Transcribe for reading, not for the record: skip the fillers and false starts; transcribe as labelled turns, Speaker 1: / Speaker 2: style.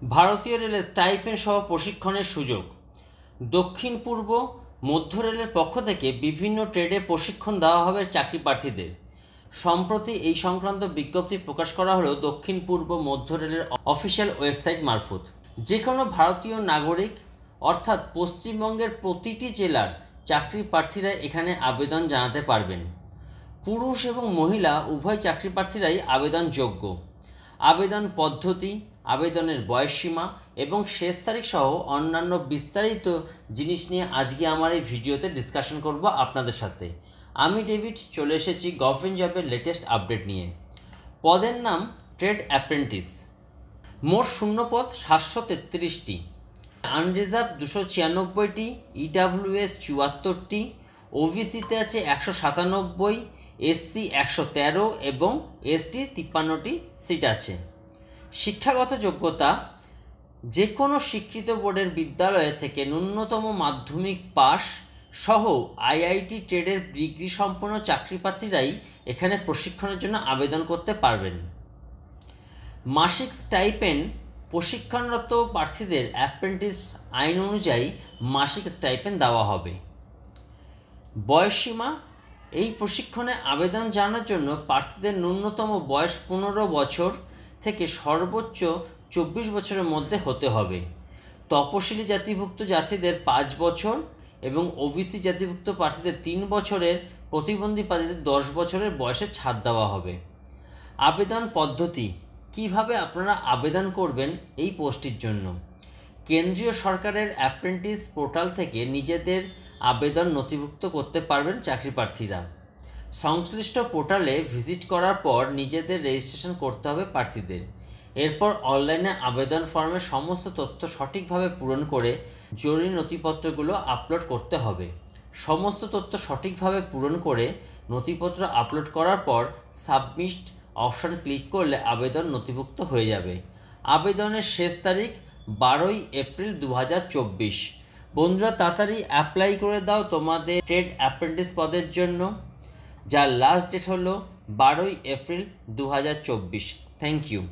Speaker 1: ভারতীয় রেলের স্টাইপেন্ড সহ প্রশিক্ষণের সুযোগ। দক্ষিণ পূর্ব মধ্য রেলের পক্ষ থেকে বিভিন্ন ট্রেডে প্রশিক্ষণ দেওয়া হবে চাকরি প্রার্থীদের। সম্প্রতি এই সংক্রান্ত বিজ্ঞপ্তি প্রকাশ করা হলো দক্ষিণ পূর্ব মধ্য রেলের অফিসিয়াল ওয়েবসাইট মারফত। যে কোনো ভারতীয় নাগরিক অর্থাৎ পশ্চিমবঙ্গের প্রতিটি জেলার চাকরি প্রার্থীরা এখানে আবেদন জানাতে পারবেন। পুরুষ এবং মহিলা উভয় চাকরি প্রার্থীরাই আবেদনযোগ্য। আবেদন পদ্ধতি, আবেদনের বয়সসীমা এবং শেষ তারিখ সহ অন্যান্য বিস্তারিত জিনিস নিয়ে আজকে আমার এই ভিডিওতে ডিসকাশন করব আপনাদের সাথে। আমি ডেভিড চলে এসেছি গভর্নমেন্ট জবের লেটেস্ট আপডেট নিয়ে। পদের নাম ট্রেড অ্যাপ্রেন্টিস। মোট শূন্যপদ 733টি, আনরিজার্ভ 296টি, ইডাব্লিউএস 74টি, ওবিসিতে আছে 197, এসসি 113 এবং এসটি 53টি সিট আছে। শিক্ষাগত যোগ্যতা, যে কোনো স্বীকৃত বোর্ডের বিদ্যালয় থেকে ন্যূনতম মাধ্যমিক পাস সহ আইআইটি ট্রেডের ডিগ্রি সম্পন্ন চাকরি প্রার্থীরাই এখানে প্রশিক্ষণের জন্য আবেদন করতে পারবেন। মাসিক স্টাইপেন্ড প্রশিক্ষণরত প্রার্থীদের অ্যাপ্রেন্টিস আইন অনুযায়ী মাসিক স্টাইপেন্ড দেওয়া হবে। বয়সসীমা, এই প্রশিক্ষণে আবেদন জানানোর জন্য প্রার্থীদের ন্যূনতম বয়স 15 বছর থেকে সর্বোচ্চ 24 বছরের মধ্যে হতে হবে। তপশিলি জাতিভুক্ত জাতিদের 5 বছর এবং ওবিসি জাতিভুক্ত প্রার্থীদের 3 বছরের, প্রতিবন্ধী প্রার্থীদের 10 বছরের বয়সে ছাড় দেওয়া হবে। আবেদন পদ্ধতি, কিভাবে আপনারা আবেদন করবেন এই পোস্টটির জন্য। কেন্দ্রীয় সরকারের অ্যাপ্রেন্টিস পোর্টাল থেকে নিজেদের আবেদন নথিভুক্ত করতে পারবেন চাকরি প্রার্থীরা। সংশ্লিষ্ট পোর্টালে ভিজিট করার পর নিজেদের রেজিস্ট্রেশন করতে হবে প্রার্থীদের। এরপর অনলাইনে আবেদন ফর্মে সমস্ত তথ্য সঠিকভাবে পূরণ করে জরুরি নথিপত্রগুলো আপলোড করতে হবে। সমস্ত তথ্য সঠিকভাবে পূরণ করে নথিপত্র আপলোড করার পর সাবমিট অপশান ক্লিক করলে আবেদন নথিভুক্ত হয়ে যাবে। আবেদনের শেষ তারিখ 12 এপ্রিল 2024। বন্ধুরা, তাড়াতাড়ি অ্যাপ্লাই করে দাও তোমাদের ট্রেড অ্যাপ্রেন্টিস পদের জন্য, যার লাস্ট ডেট হলো 12 এপ্রিল 2024। Thank you.